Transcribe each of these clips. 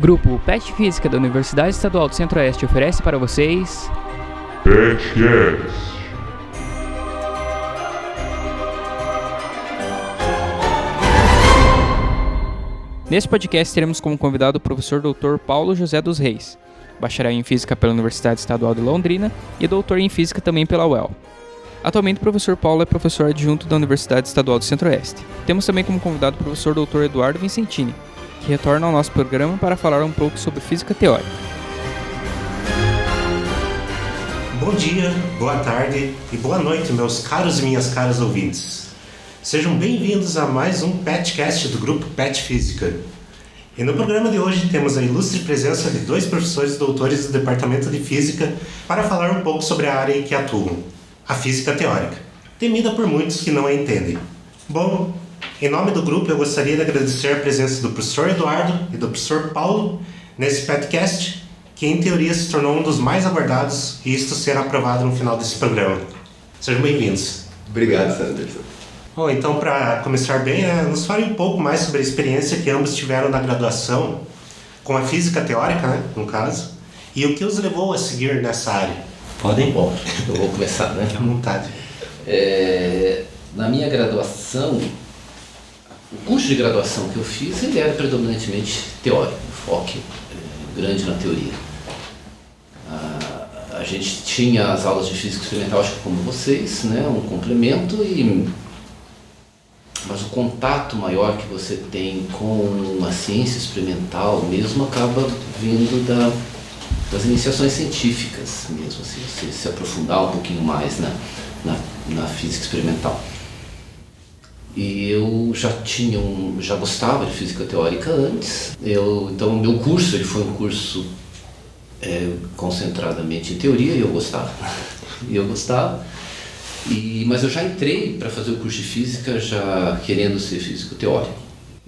Grupo PET Física da Universidade Estadual do Centro-Oeste oferece para vocês... PetCast. Nesse podcast teremos como convidado o professor Dr. Paulo José dos Reis, bacharel em Física pela Universidade Estadual de Londrina e doutor em Física também pela UEL. Atualmente o professor Paulo é professor adjunto da Universidade Estadual do Centro-Oeste. Temos também como convidado o professor Dr. Eduardo Vincentini, que retorna ao nosso programa para falar um pouco sobre física teórica. Bom dia, boa tarde e boa noite, meus caros e minhas caras ouvintes. Sejam bem-vindos a mais um PetCast do Grupo PET Física. E no programa de hoje temos a ilustre presença de dois professores doutores do Departamento de Física para falar um pouco sobre a área em que atuam, a física teórica, temida por muitos que não a entendem. Bom, em nome do grupo, eu gostaria de agradecer a presença do professor Eduardo e do professor Paulo nesse podcast, que em teoria se tornou um dos mais aguardados e isto será aprovado no final desse programa. Sejam bem-vindos. Obrigado, Sanderson. Bom, então, para começar bem, nos fale um pouco mais sobre a experiência que ambos tiveram na graduação, com a física teórica, né, no caso, e o que os levou a seguir nessa área. Podem? Bom, eu vou começar, né? À vontade. Na minha graduação, o curso de graduação que eu fiz, ele era predominantemente teórico, foco grande na teoria. A gente tinha as aulas de física experimental, acho que como vocês, né, um complemento, mas o contato maior que você tem com a ciência experimental mesmo acaba vindo das iniciações científicas mesmo, assim, você se aprofundar um pouquinho mais na física experimental. E eu já gostava de física teórica antes. Então o meu curso ele foi um curso concentradamente em teoria e eu gostava. Mas eu já entrei para fazer o curso de física já querendo ser físico teórico.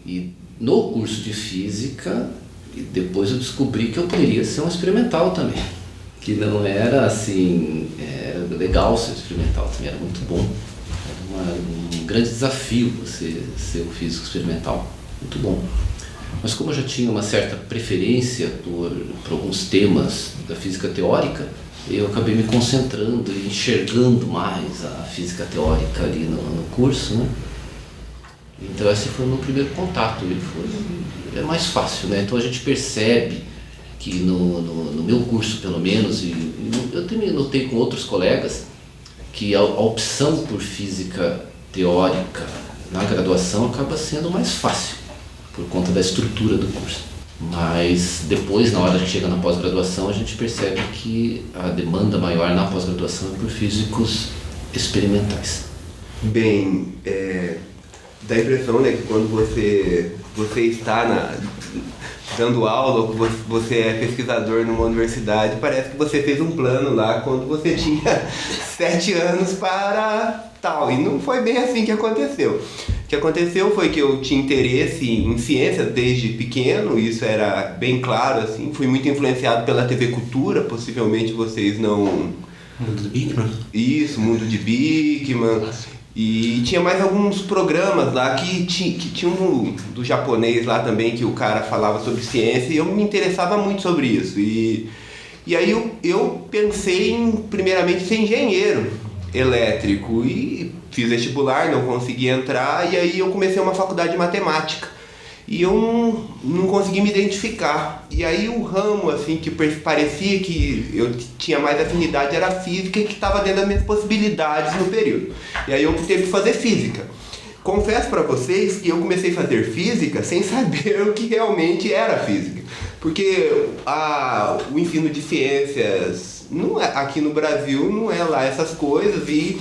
E no curso de física, depois eu descobri que eu poderia ser um experimental também. Que não era assim, era legal ser experimental, também era muito bom. Um grande desafio você ser um físico experimental, muito bom. Mas como eu já tinha uma certa preferência por alguns temas da física teórica, eu acabei me concentrando e enxergando mais a física teórica ali no curso, né? Então esse foi o meu primeiro contato, é mais fácil, né? Então a gente percebe que no meu curso pelo menos, e eu também notei com outros colegas, que a opção por física teórica na graduação acaba sendo mais fácil, por conta da estrutura do curso. Mas depois, na hora que chega na pós-graduação, a gente percebe que a demanda maior na pós-graduação é por físicos experimentais. Bem, dá a impressão, né, que quando você está dando aula, ou que você é pesquisador numa universidade, parece que você fez um plano lá quando você tinha 7 anos para tal. E não foi bem assim que aconteceu. O que aconteceu foi que eu tinha interesse em ciência desde pequeno, isso era bem claro, assim. Fui muito influenciado pela TV Cultura, possivelmente vocês não... Mundo de Bikman? Isso, Mundo de Bikman. E tinha mais alguns programas lá que tinha um do japonês lá também, que o cara falava sobre ciência, e eu me interessava muito sobre isso. E aí eu pensei em, primeiramente, ser engenheiro elétrico, e fiz vestibular, não consegui entrar, e aí eu comecei uma faculdade de matemática. E eu não consegui me identificar. E aí o ramo, assim, que parecia que eu tinha mais afinidade era a física, que estava dentro das minhas possibilidades no período. E aí eu optei por fazer física. Confesso para vocês que eu comecei a fazer física sem saber o que realmente era física. Porque o ensino de ciências aqui no Brasil não é lá essas coisas, e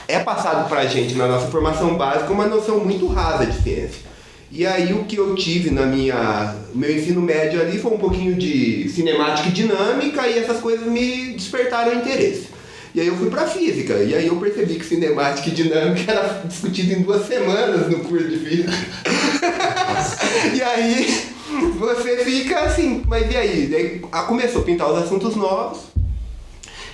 é passado para a gente na nossa formação básica uma noção muito rasa de ciência. E aí o que eu tive meu ensino médio ali foi um pouquinho de cinemática e dinâmica, e essas coisas me despertaram interesse. E aí eu fui para física, e aí eu percebi que cinemática e dinâmica era discutido em 2 semanas no curso de física. E aí você fica assim, mas e aí? Daí começou a pintar os assuntos novos,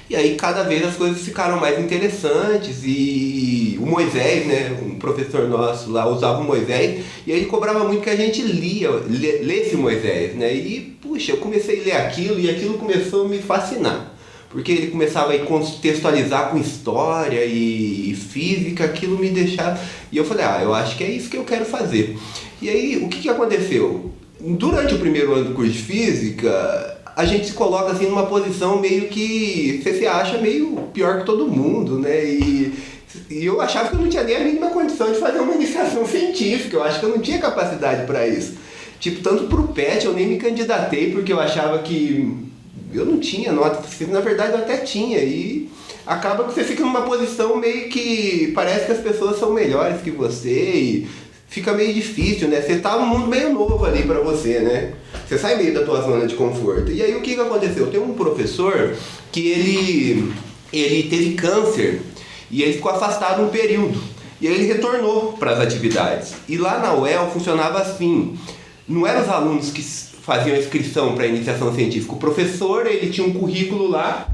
E aí cada vez as coisas ficaram mais interessantes e o Moisés, né, um professor nosso lá usava o Moisés e aí ele cobrava muito que a gente lesse o Moisés, né? E puxa, eu comecei a ler aquilo e aquilo começou a me fascinar. Porque ele começava a contextualizar com história e física, aquilo me deixava... E eu falei, eu acho que é isso que eu quero fazer. E aí, o que aconteceu? Durante o primeiro ano do curso de física, a gente se coloca assim numa posição meio que você se acha meio pior que todo mundo, né? E eu achava que eu não tinha nem a mínima condição de fazer uma iniciação científica, eu acho que eu não tinha capacidade para isso. Tipo, tanto pro PET eu nem me candidatei porque eu achava que eu não tinha nota suficiente, na verdade eu até tinha, e acaba que você fica numa posição meio que parece que as pessoas são melhores que você e fica meio difícil, né? Você tá num mundo meio novo ali pra você, né? Você sai meio da tua zona de conforto. E aí o que aconteceu? Tem um professor que ele teve câncer e ele ficou afastado um período. E aí ele retornou para as atividades. E lá na UEL funcionava assim, não eram os alunos que faziam a inscrição para a iniciação científica. O professor, ele tinha um currículo lá,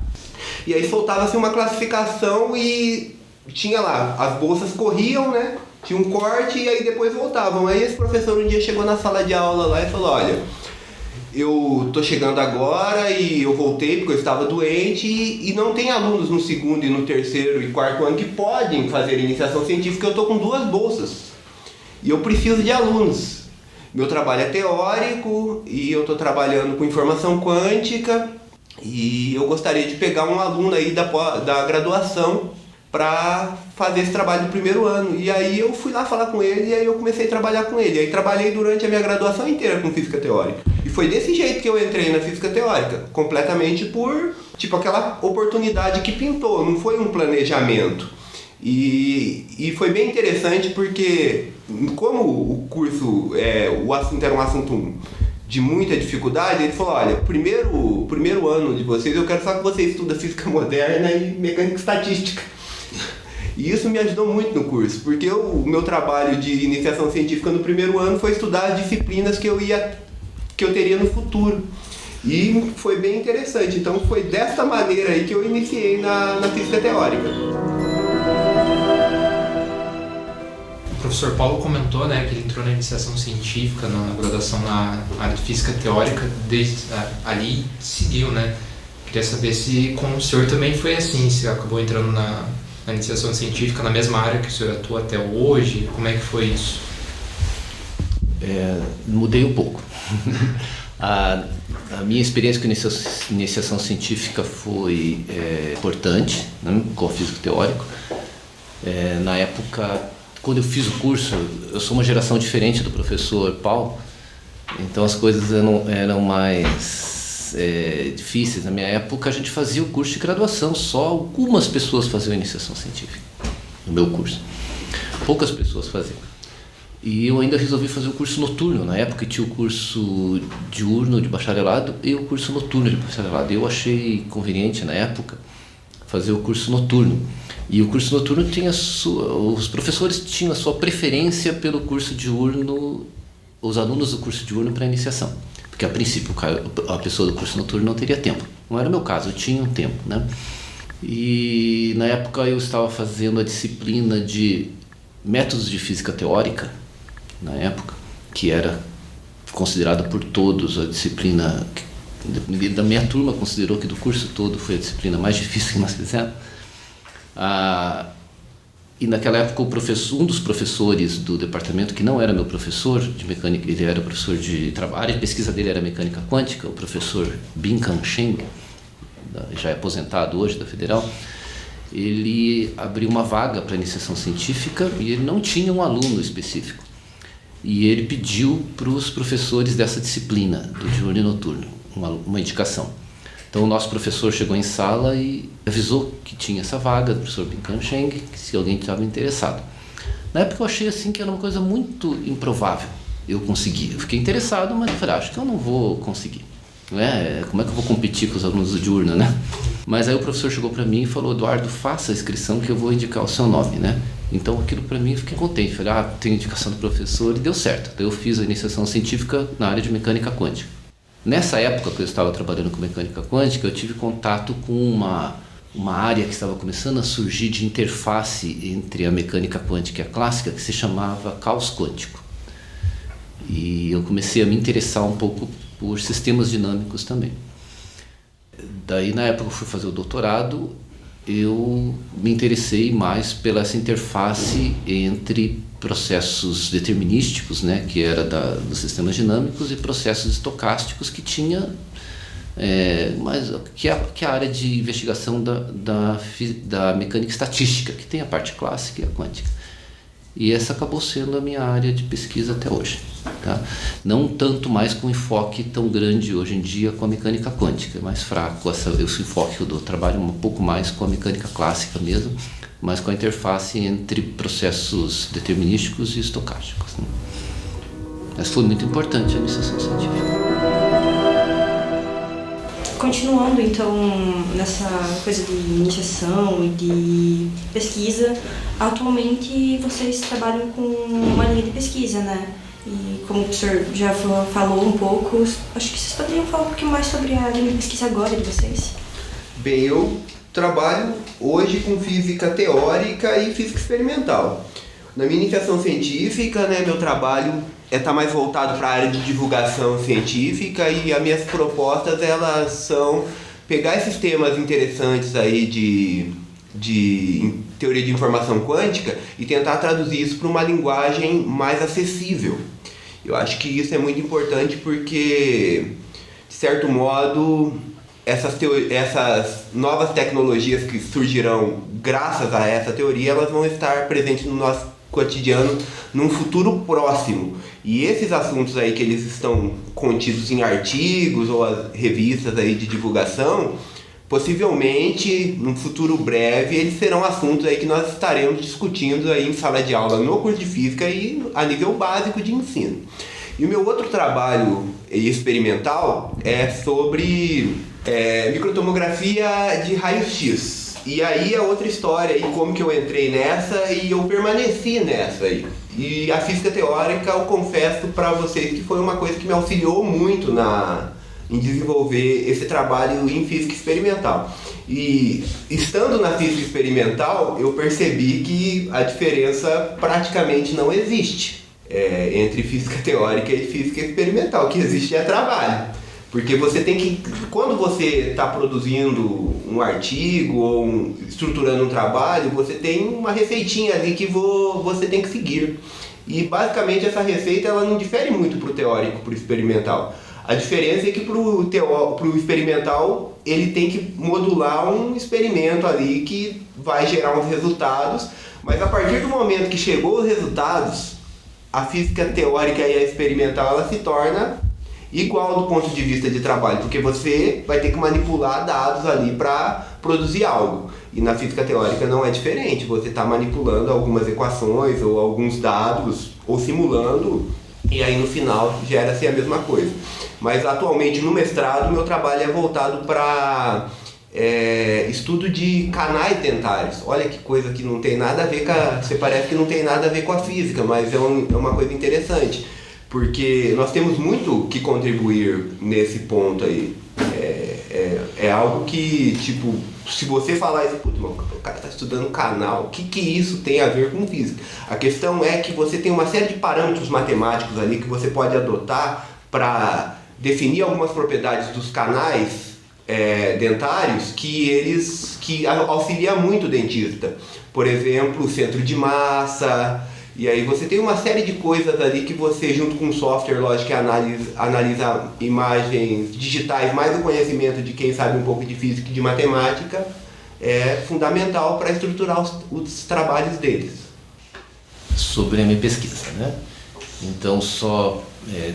e aí soltava-se uma classificação e tinha lá, as bolsas corriam, né? Tinha um corte e aí depois voltavam. Aí esse professor um dia chegou na sala de aula lá e falou, olha, eu tô chegando agora e eu voltei porque eu estava doente e não tem alunos no segundo e no terceiro e quarto ano que podem fazer iniciação científica, eu tô com 2 bolsas e eu preciso de alunos. Meu trabalho é teórico e eu estou trabalhando com informação quântica e eu gostaria de pegar um aluno aí da graduação para fazer esse trabalho do primeiro ano. E aí eu fui lá falar com ele e aí eu comecei a trabalhar com ele. Aí trabalhei durante a minha graduação inteira com física teórica. E foi desse jeito que eu entrei na física teórica, completamente por, tipo, aquela oportunidade que pintou, não foi um planejamento. E foi bem interessante porque, como o curso, o assunto era um assunto de muita dificuldade, ele falou, olha, primeiro ano de vocês eu quero só que você estuda física moderna e mecânica estatística. E isso me ajudou muito no curso, porque o meu trabalho de iniciação científica no primeiro ano foi estudar as disciplinas que eu teria no futuro. E foi bem interessante, então foi dessa maneira aí que eu iniciei na física teórica. O professor Paulo comentou, né, que ele entrou na iniciação científica, na graduação na área de física teórica, desde ali seguiu, né? Queria saber se com o senhor também foi assim, se acabou entrando na iniciação científica na mesma área que o senhor atua até hoje, como é que foi isso? Mudei um pouco. A minha experiência com iniciação científica foi importante, né, com o físico teórico. Na época, quando eu fiz o curso, eu sou uma geração diferente do professor Paulo, então as coisas eram mais difíceis. Na minha época a gente fazia o curso de graduação, só algumas pessoas faziam iniciação científica no meu curso, poucas pessoas faziam. E eu ainda resolvi fazer o curso noturno. Na época tinha o curso diurno de bacharelado e o curso noturno de bacharelado. Eu achei conveniente na época fazer o curso noturno. E o curso noturno tinha os professores tinham a sua preferência pelo curso diurno, os alunos do curso diurno para iniciação, porque a princípio a pessoa do curso noturno não teria tempo. Não era o meu caso, eu tinha um tempo, né? E na época eu estava fazendo a disciplina de métodos de física teórica, na época, que era considerada por todos a disciplina da minha turma, considerou que do curso todo foi a disciplina mais difícil que nós fizemos. E naquela época um dos professores do departamento, que não era meu professor de mecânica, ele era professor a área de pesquisa dele era mecânica quântica, o professor Binkan Sheng, já é aposentado hoje da Federal, ele abriu uma vaga para iniciação científica e ele não tinha um aluno específico. E ele pediu para os professores dessa disciplina, do diurno e noturno, uma indicação. Então o nosso professor chegou em sala e avisou que tinha essa vaga do professor Binkan Sheng, que se alguém estava interessado. Na época eu achei assim que era uma coisa muito improvável eu conseguir. Eu fiquei interessado, mas falei, acho que eu não vou conseguir. Não é? Como é que eu vou competir com os alunos do diurno, né? Mas aí o professor chegou para mim e falou, Eduardo, faça a inscrição que eu vou indicar o seu nome, né? Então aquilo para mim eu fiquei contente. Falei, tem indicação do professor e deu certo. Então eu fiz a iniciação científica na área de mecânica quântica. Nessa época que eu estava trabalhando com mecânica quântica, eu tive contato com uma área que estava começando a surgir de interface entre a mecânica quântica e a clássica, que se chamava caos quântico. E eu comecei a me interessar um pouco por sistemas dinâmicos também. Daí, na época que eu fui fazer o doutorado, eu me interessei mais pela essa interface entre processos determinísticos, né, que era dos sistemas dinâmicos, e processos estocásticos, que tinha que é a área de investigação da mecânica estatística, que tem a parte clássica e a quântica. E essa acabou sendo a minha área de pesquisa até hoje. Tá? Não tanto mais com enfoque tão grande hoje em dia com a mecânica quântica, é mais fraco esse enfoque que eu dou. Trabalho um pouco mais com a mecânica clássica mesmo, mas com a interface entre processos determinísticos e estocásticos. Né? Mas foi muito importante a iniciação científica. Continuando então nessa coisa de iniciação e de pesquisa, atualmente vocês trabalham com uma linha de pesquisa, né? E como o professor já falou um pouco, acho que vocês poderiam falar um pouquinho mais sobre a linha de pesquisa agora de vocês. Bem, eu trabalho hoje com física teórica e física experimental. Na minha iniciação científica, né, meu trabalho está mais voltado para a área de divulgação científica, e as minhas propostas elas são pegar esses temas interessantes aí de teoria de informação quântica e tentar traduzir isso para uma linguagem mais acessível. Eu acho que isso é muito importante porque, de certo modo, essas novas tecnologias que surgirão graças a essa teoria, elas vão estar presentes no nosso cotidiano num futuro próximo. E esses assuntos aí que eles estão contidos em artigos ou as revistas aí de divulgação, possivelmente, num futuro breve, eles serão assuntos aí que nós estaremos discutindo aí em sala de aula no curso de física e a nível básico de ensino. E o meu outro trabalho experimental é sobre microtomografia de raio-x. E aí é outra história, e como que eu entrei nessa e eu permaneci nessa aí. E a física teórica, eu confesso para vocês que foi uma coisa que me auxiliou muito em desenvolver esse trabalho em física experimental. E estando na física experimental, eu percebi que a diferença praticamente não existe entre física teórica e física experimental. O que existe é trabalho. Porque você tem que, quando você está produzindo um artigo ou estruturando um trabalho, você tem uma receitinha ali que você tem que seguir. E basicamente essa receita ela não difere muito para o teórico, para o experimental. A diferença é que para o experimental ele tem que modular um experimento ali que vai gerar uns resultados, mas a partir do momento que chegou os resultados, a física teórica e a experimental ela se torna igual do ponto de vista de trabalho, porque você vai ter que manipular dados ali para produzir algo. E na física teórica não é diferente, você está manipulando algumas equações ou alguns dados, ou simulando, e aí no final gera-se a mesma coisa. Mas atualmente no mestrado meu trabalho é voltado para estudo de canais dentários. Olha que coisa que não tem nada a ver você parece que não tem nada a ver com a física, mas é uma coisa interessante. Porque nós temos muito que contribuir nesse ponto aí. É algo que, tipo, se você falar isso, putz, o cara está estudando canal, o que isso tem a ver com física? A questão é que você tem uma série de parâmetros matemáticos ali que você pode adotar para definir algumas propriedades dos canais dentários que auxiliam muito o dentista. Por exemplo, o centro de massa. E aí você tem uma série de coisas ali que você, junto com software, lógico, que analisa imagens digitais, mais o conhecimento de quem sabe um pouco de física e de matemática, é fundamental para estruturar os trabalhos deles. Sobre a minha pesquisa, né? Então,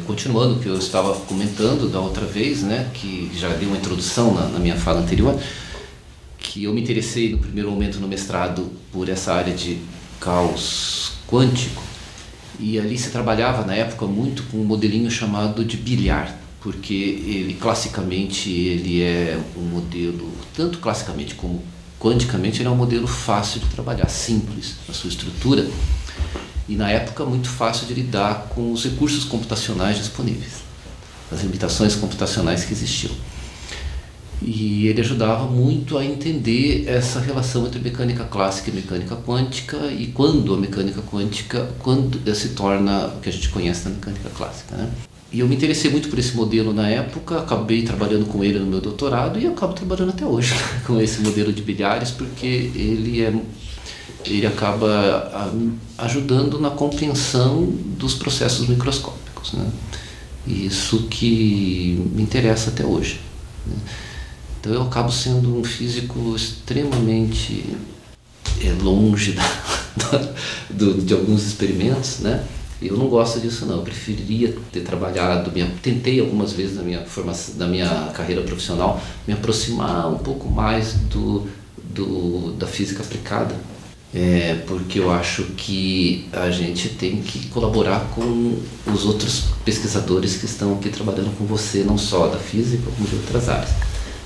continuando o que eu estava comentando da outra vez, né, que já dei uma introdução na minha fala anterior, que eu me interessei no primeiro momento no mestrado por essa área de caos quântico, e ali se trabalhava na época muito com um modelinho chamado de bilhar, porque ele classicamente ele é um modelo, tanto classicamente como quanticamente, ele é um modelo fácil de trabalhar, simples na sua estrutura, e na época muito fácil de lidar com os recursos computacionais disponíveis, as limitações computacionais que existiam. E ele ajudava muito a entender essa relação entre mecânica clássica e mecânica quântica, e quando a mecânica quântica se torna o que a gente conhece na mecânica clássica, né? E eu me interessei muito por esse modelo na época, acabei trabalhando com ele no meu doutorado e acabo trabalhando até hoje com esse modelo de bilhares, porque ele acaba ajudando na compreensão dos processos microscópicos, né? E isso que me interessa até hoje, né? Então eu acabo sendo um físico extremamente longe de alguns experimentos, né? Eu não gosto disso não, eu preferiria ter trabalhado, tentei algumas vezes na minha carreira profissional me aproximar um pouco mais da física aplicada, porque eu acho que a gente tem que colaborar com os outros pesquisadores que estão aqui trabalhando com você, não só da física, como de outras áreas.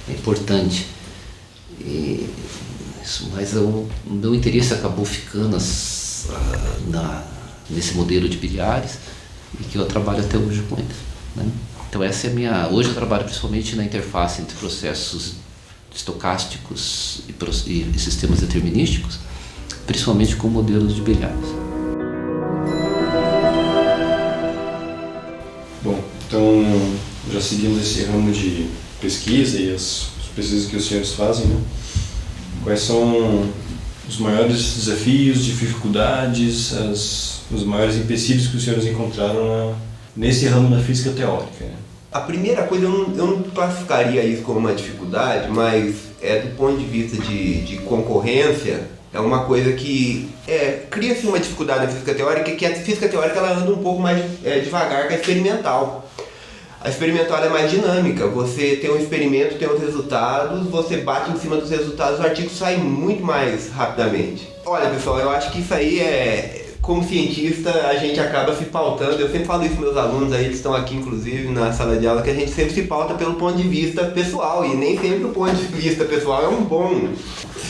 É importante. Mas o meu interesse acabou ficando nesse modelo de bilhares, e que eu trabalho até hoje com eles, né? Então essa é hoje eu trabalho principalmente na interface entre processos estocásticos e sistemas determinísticos, principalmente com modelos de bilhares. Bom, então já seguindo esse ramo de pesquisa e as pesquisas que os senhores fazem, né? Quais são os maiores desafios, dificuldades, os maiores empecilhos que os senhores encontraram nesse ramo da física teórica, né? A primeira coisa, eu não classificaria isso como uma dificuldade, mas do ponto de vista de concorrência, é uma coisa que cria-se uma dificuldade na física teórica, que a física teórica ela anda um pouco mais devagar que a experimental. A experimental é mais dinâmica, você tem um experimento, tem os resultados, você bate em cima dos resultados, o artigo sai muito mais rapidamente. Olha pessoal, eu acho que isso aí como cientista, a gente acaba se pautando, eu sempre falo isso para meus alunos aí, eles estão aqui inclusive na sala de aula, que a gente sempre se pauta pelo ponto de vista pessoal, e nem sempre o ponto de vista pessoal é um bom.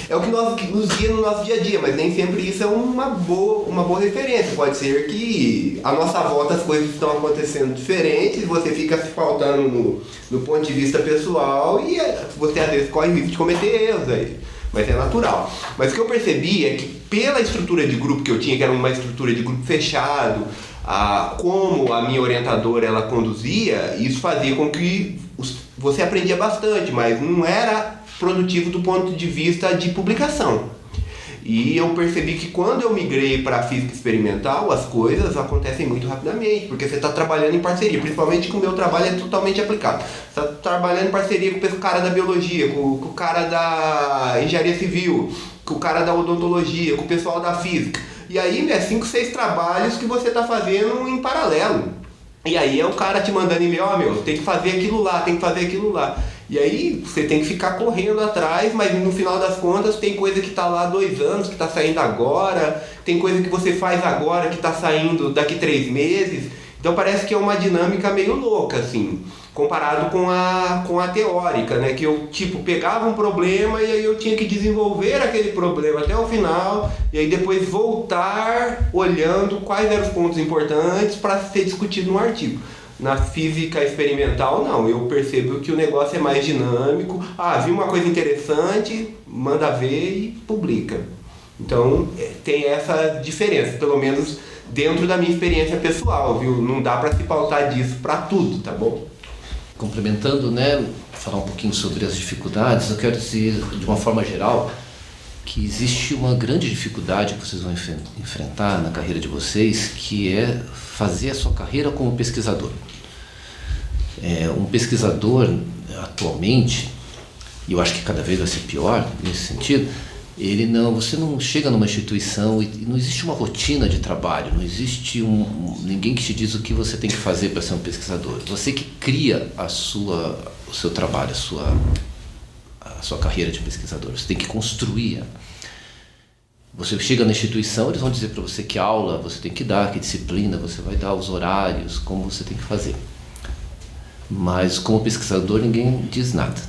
É o que nos guia no nosso dia a dia, mas nem sempre isso é uma boa referência. Pode ser que à nossa volta as coisas estão acontecendo diferentes, você fica se pautando no ponto de vista pessoal e você às vezes corre o risco de cometer erros aí. Mas é natural. Mas o que eu percebi é que pela estrutura de grupo que eu tinha, que era uma estrutura de grupo fechado, como a minha orientadora ela conduzia, isso fazia com que você aprendia bastante, mas não era produtivo do ponto de vista de publicação. E eu percebi que quando eu migrei para a física experimental, as coisas acontecem muito rapidamente, porque você está trabalhando em parceria, principalmente que o meu trabalho é totalmente aplicado. Você está trabalhando em parceria com o cara da biologia, com o cara da engenharia civil, com o cara da odontologia, com o pessoal da física. E aí é 5, 6 trabalhos que você está fazendo em paralelo. E aí é o cara te mandando e-mail, tem que fazer aquilo lá, tem que fazer aquilo lá. E aí você tem que ficar correndo atrás, mas no final das contas tem coisa que está lá há 2 anos, que está saindo agora, tem coisa que você faz agora que está saindo daqui 3 meses. Então parece que é uma dinâmica meio louca, assim, comparado com a teórica, né? Que eu, pegava um problema e aí eu tinha que desenvolver aquele problema até o final e aí depois voltar olhando quais eram os pontos importantes para ser discutido no artigo. Na física experimental, não. Eu percebo que o negócio é mais dinâmico. Vi uma coisa interessante, manda ver e publica. Então, tem essa diferença, pelo menos dentro da minha experiência pessoal, viu? Não dá para se pautar disso para tudo, tá bom? Complementando, né, falar um pouquinho sobre as dificuldades, eu quero dizer, de uma forma geral, que existe uma grande dificuldade que vocês vão enfrentar na carreira de vocês, que é fazer a sua carreira como pesquisador. Um pesquisador, atualmente, e eu acho que cada vez vai ser pior nesse sentido, você não chega numa instituição e não existe uma rotina de trabalho, não existe ninguém que te diz o que você tem que fazer para ser um pesquisador. Você que cria o seu trabalho, a sua carreira de pesquisador, você tem que construir. Você chega na instituição, eles vão dizer para você que aula você tem que dar, que disciplina você vai dar, os horários, como você tem que fazer. Mas como pesquisador ninguém diz nada.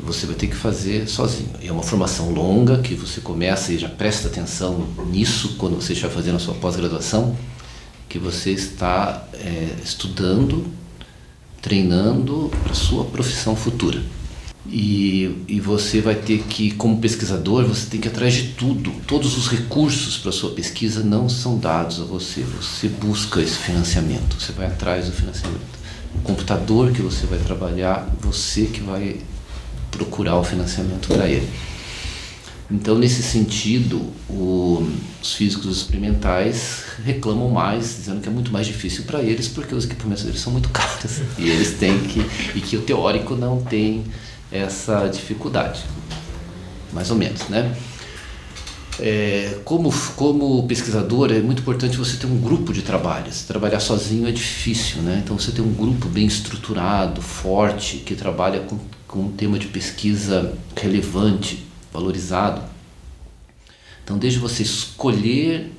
Você vai ter que fazer sozinho. É uma formação longa que você começa e já presta atenção nisso quando você está fazendo a sua pós-graduação, que você está estudando, treinando para a sua profissão futura. E você vai ter que, como pesquisador, você tem que ir atrás de tudo. Todos os recursos para a sua pesquisa não são dados a você. Você busca esse financiamento, você vai atrás do financiamento. O computador que você vai trabalhar, você que vai procurar o financiamento para ele. Então, nesse sentido, os físicos experimentais reclamam mais, dizendo que é muito mais difícil para eles, porque os equipamentos deles são muito caros e eles têm e que o teórico não tem essa dificuldade, mais ou menos, né? Como pesquisador, é muito importante você ter um grupo de trabalho. Se trabalhar sozinho é difícil, né? Então você tem um grupo bem estruturado, forte, que trabalha com um tema de pesquisa relevante, valorizado. Então, desde você escolher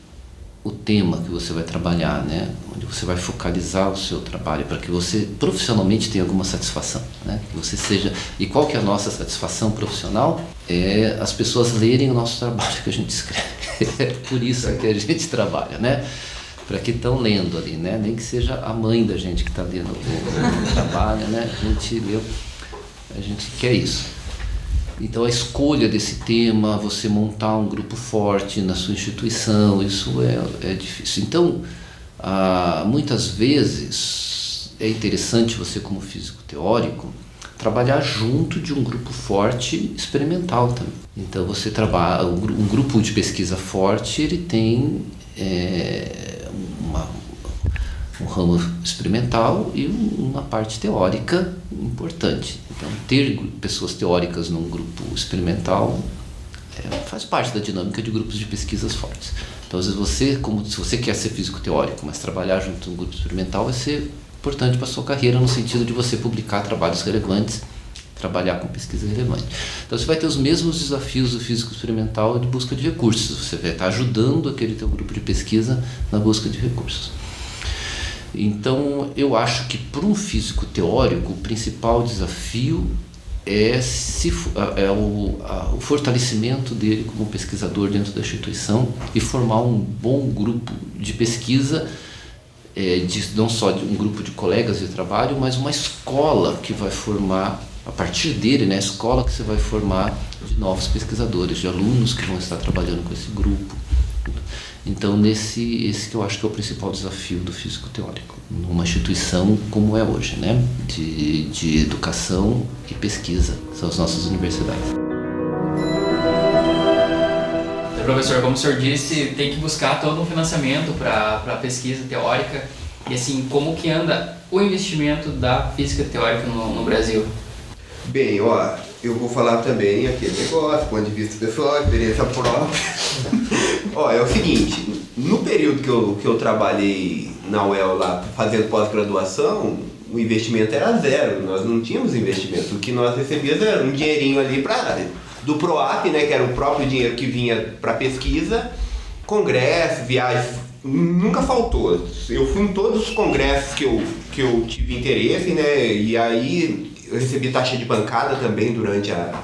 o tema que você vai trabalhar, né, onde você vai focalizar o seu trabalho para que você profissionalmente tenha alguma satisfação, né, que você seja. E qual que é a nossa satisfação profissional? É as pessoas lerem o nosso trabalho que a gente escreve. É por isso que a gente trabalha, né? Para que estão lendo ali, né? Nem que seja a mãe da gente que está lendo o trabalho, né? A gente quer isso. Então, a escolha desse tema, você montar um grupo forte na sua instituição, isso é difícil. Então, muitas vezes é interessante você, como físico teórico, trabalhar junto de um grupo forte experimental também. Então, você trabalha, um grupo de pesquisa forte, ele tem um ramo experimental e uma parte teórica importante. Então, ter pessoas teóricas num grupo experimental faz parte da dinâmica de grupos de pesquisas fortes. Então, às vezes se você quer ser físico teórico, mas trabalhar junto a um grupo experimental vai ser importante para a sua carreira, no sentido de você publicar trabalhos relevantes, trabalhar com pesquisa relevante. Então, você vai ter os mesmos desafios do físico experimental de busca de recursos. Você vai estar ajudando aquele teu grupo de pesquisa na busca de recursos. Então, eu acho que para um físico teórico, o principal desafio é o fortalecimento dele como pesquisador dentro da instituição e formar um bom grupo de pesquisa, não só de um grupo de colegas de trabalho, mas uma escola que vai formar, a partir dele, né, a escola que você vai formar de novos pesquisadores, de alunos que vão estar trabalhando com esse grupo. Então, esse que eu acho que é o principal desafio do físico teórico, numa instituição como é hoje, né? De educação e pesquisa, que são as nossas universidades. Então, professor, como o senhor disse, tem que buscar todo um financiamento para a pesquisa teórica. E assim, como que anda o investimento da física teórica no Brasil? Bem, eu vou falar também aquele negócio, ponto de vista pessoal, experiência própria. É o seguinte, no período que eu trabalhei na UEL lá fazendo pós-graduação, o investimento era zero, nós não tínhamos investimento. O que nós recebíamos era um dinheirinho ali do PROAP, né, que era o próprio dinheiro que vinha para pesquisa, congresso, viagens, nunca faltou. Eu fui em todos os congressos que eu tive interesse, né, e aí eu recebi taxa de bancada também durante a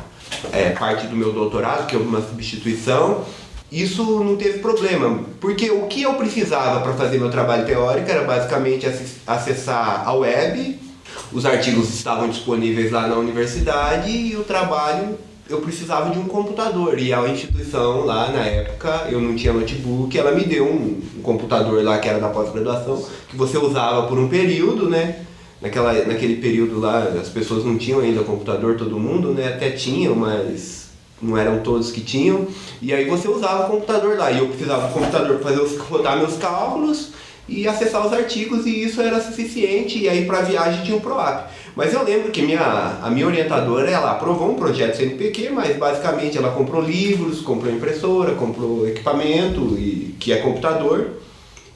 parte do meu doutorado, que é uma substituição. Isso não teve problema, porque o que eu precisava para fazer meu trabalho teórico era basicamente acessar a web, os artigos estavam disponíveis lá na universidade e o trabalho eu precisava de um computador. E a instituição lá na época, eu não tinha notebook, ela me deu um computador lá que era da pós-graduação, que você usava por um período, né? Naquele período lá as pessoas não tinham ainda computador, todo mundo, né? Até tinham, mas não eram todos que tinham. E aí você usava o computador lá. E eu precisava do computador para rodar meus cálculos e acessar os artigos, e isso era suficiente. E aí para viagem tinha o PROAP. Mas eu lembro que a minha orientadora, ela aprovou um projeto CNPq, mas basicamente ela comprou livros, comprou impressora, comprou equipamento, que é computador.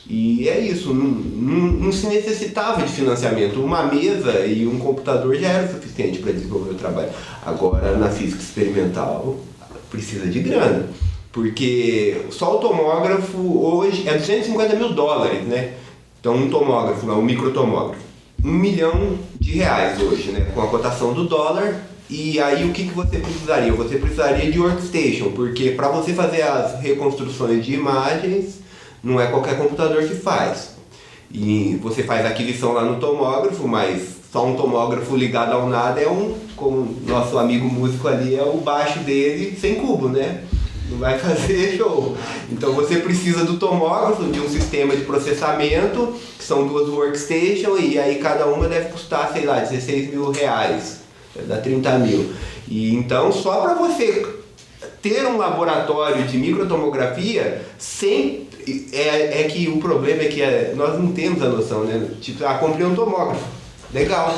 E é isso, não se necessitava de financiamento. Uma mesa e um computador já era suficiente para desenvolver o trabalho. Agora, na física experimental, precisa de grana. Porque só o tomógrafo hoje é $250 mil, né? Então, um tomógrafo, um microtomógrafo, R$1 milhão hoje, né? Com a cotação do dólar. E aí, o que você precisaria? Você precisaria de workstation, porque para você fazer as reconstruções de imagens, não é qualquer computador que faz. E você faz a aquisição lá no tomógrafo, mas só um tomógrafo ligado ao nada como nosso amigo músico ali, é o baixo dele sem cubo, né? Não vai fazer show. Então você precisa do tomógrafo, de um sistema de processamento, que são 2 workstations, e aí cada uma deve custar, sei lá, 16 mil reais, dá 30 mil. E então só para você ter um laboratório de microtomografia sem... É que o problema é que nós não temos a noção, né? Tipo, comprei um tomógrafo. Legal.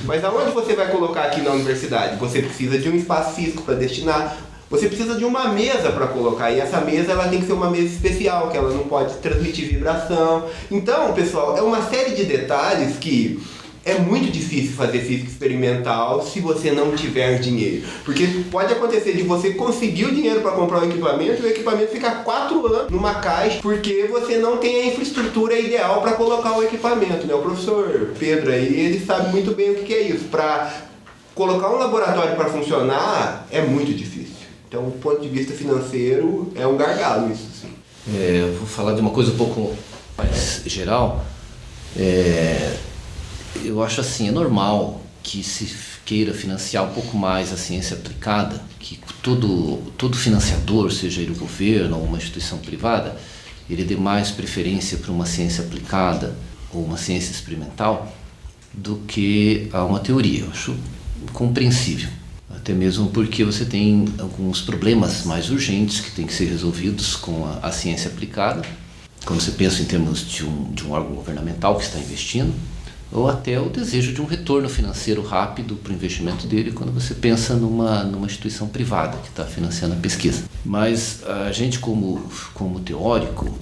Mas aonde você vai colocar aqui na universidade? Você precisa de um espaço físico para destinar. Você precisa de uma mesa para colocar. E essa mesa ela tem que ser uma mesa especial, que ela não pode transmitir vibração. Então, pessoal, é uma série de detalhes que é muito difícil fazer física experimental se você não tiver dinheiro. Porque pode acontecer de você conseguir o dinheiro para comprar o equipamento e o equipamento ficar 4 anos numa caixa porque você não tem a infraestrutura ideal para colocar o equipamento, né? O professor Pedro aí, ele sabe muito bem o que é isso. Para colocar um laboratório para funcionar é muito difícil. Então, do ponto de vista financeiro, é um gargalo isso. Sim. Eu vou falar de uma coisa um pouco mais geral. Eu acho assim, é normal que se queira financiar um pouco mais a ciência aplicada, que todo financiador, seja ele o governo ou uma instituição privada, ele dê mais preferência para uma ciência aplicada ou uma ciência experimental do que a uma teoria. Eu acho compreensível, até mesmo porque você tem alguns problemas mais urgentes que têm que ser resolvidos com a ciência aplicada, quando você pensa em termos de um órgão governamental que está investindo, ou até o desejo de um retorno financeiro rápido para o investimento dele quando você pensa numa instituição privada que está financiando a pesquisa. Mas a gente como teórico,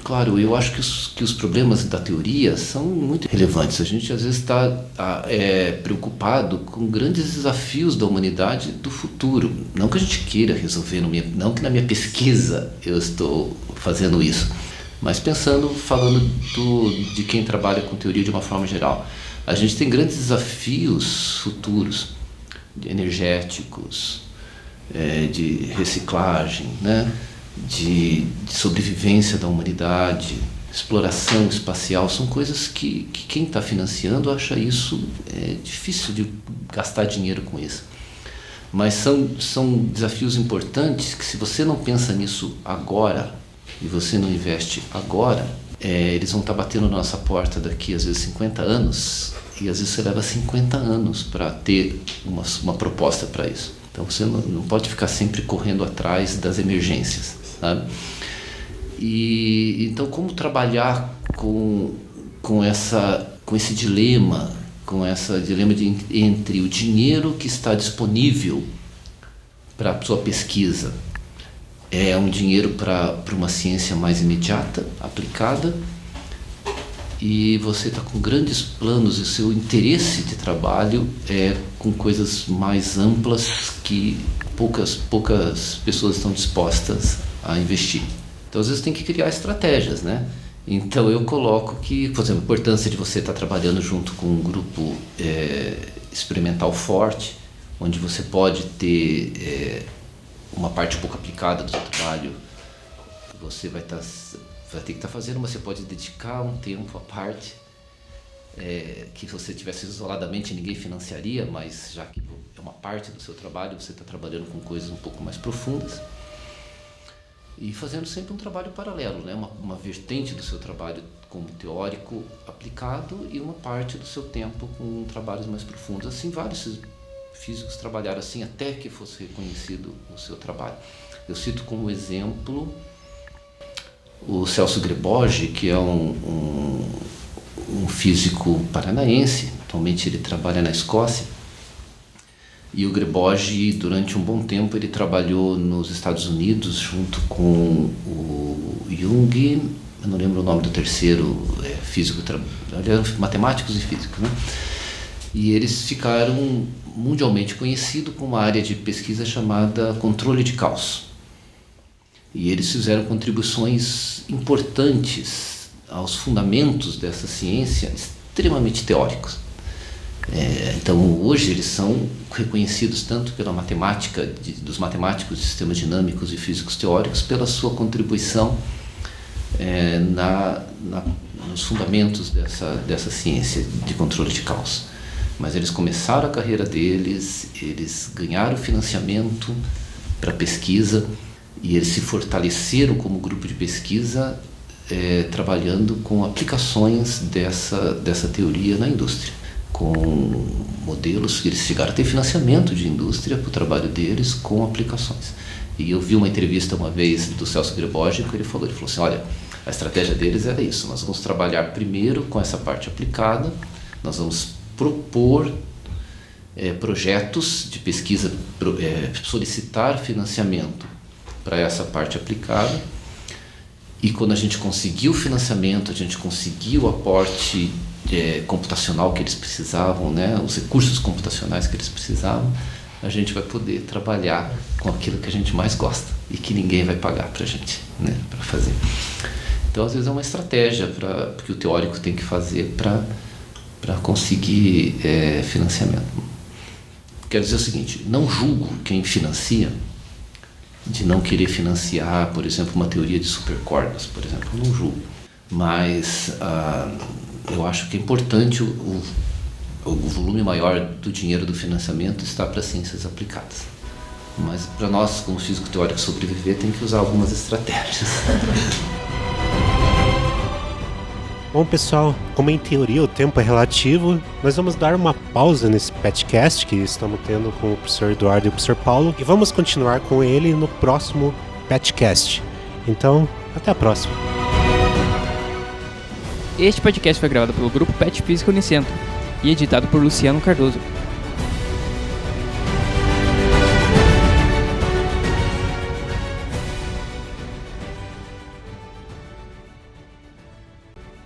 claro, eu acho que os problemas da teoria são muito relevantes. A gente às vezes está preocupado com grandes desafios da humanidade do futuro. Não que a gente queira resolver, não que na minha pesquisa eu estou fazendo isso, mas falando de quem trabalha com teoria de uma forma geral. A gente tem grandes desafios futuros, energéticos, de reciclagem, né? de sobrevivência da humanidade, exploração espacial. São coisas que quem está financiando acha isso difícil de gastar dinheiro com isso. Mas são desafios importantes que, se você não pensa nisso agora, e você não investe agora, eles vão estar batendo na nossa porta daqui, às vezes, 50 anos, e às vezes você leva 50 anos para ter uma proposta para isso. Então você não pode ficar sempre correndo atrás das emergências, sabe? E então, como trabalhar com esse dilema, entre o dinheiro que está disponível para a sua pesquisa, é um dinheiro para uma ciência mais imediata, aplicada, e você está com grandes planos e o seu interesse de trabalho é com coisas mais amplas que poucas pessoas estão dispostas a investir. Então, às vezes, tem que criar estratégias, né? Então, eu coloco que, por exemplo, a importância de você estar trabalhando junto com um grupo experimental forte, onde você pode ter uma parte um pouco aplicada do seu trabalho, você vai ter que estar fazendo, mas você pode dedicar um tempo à parte, que se você tivesse isoladamente ninguém financiaria, mas já que é uma parte do seu trabalho, você está trabalhando com coisas um pouco mais profundas, e fazendo sempre um trabalho paralelo, né? uma vertente do seu trabalho como teórico aplicado e uma parte do seu tempo com trabalhos mais profundos. Assim, vários físicos trabalharam assim até que fosse reconhecido o seu trabalho. Eu cito como exemplo o Celso Greboge, que é um físico paranaense. Atualmente ele trabalha na Escócia. E o Greboge, durante um bom tempo, ele trabalhou nos Estados Unidos junto com o Jung, eu não lembro o nome do terceiro físico, matemáticos e físicos, né? E eles ficaram mundialmente conhecidos com uma área de pesquisa chamada controle de caos. E eles fizeram contribuições importantes aos fundamentos dessa ciência, extremamente teóricos. Então, hoje eles são reconhecidos tanto pela matemática, dos matemáticos de sistemas dinâmicos e físicos teóricos, pela sua contribuição nos fundamentos dessa ciência de controle de caos. Mas eles começaram a carreira deles, eles ganharam financiamento para pesquisa e eles se fortaleceram como grupo de pesquisa trabalhando com aplicações dessa teoria na indústria, com modelos que eles chegaram a ter financiamento de indústria para o trabalho deles com aplicações. E eu vi uma entrevista uma vez do Celso Gribógico, ele falou assim, olha, a estratégia deles era isso, nós vamos trabalhar primeiro com essa parte aplicada, nós vamos propor projetos de pesquisa, solicitar financiamento para essa parte aplicada, e quando a gente conseguiu o financiamento, a gente conseguiu o aporte computacional que eles precisavam, né, os recursos computacionais que eles precisavam, a gente vai poder trabalhar com aquilo que a gente mais gosta e que ninguém vai pagar para a gente, né, para fazer. Então, às vezes é uma estratégia que o teórico tem que fazer para conseguir financiamento. Quero dizer o seguinte, não julgo quem financia de não querer financiar, por exemplo, uma teoria de supercordas, por exemplo, não julgo. Mas eu acho que é importante o volume maior do dinheiro do financiamento está para ciências aplicadas. Mas para nós, como físico teórico, sobreviver, tem que usar algumas estratégias. Bom, pessoal, como em teoria o tempo é relativo, nós vamos dar uma pausa nesse petcast que estamos tendo com o professor Eduardo e o professor Paulo e vamos continuar com ele no próximo petcast. Então, até a próxima. Este podcast foi gravado pelo Grupo PET Física Unicentro e editado por Luciano Cardoso.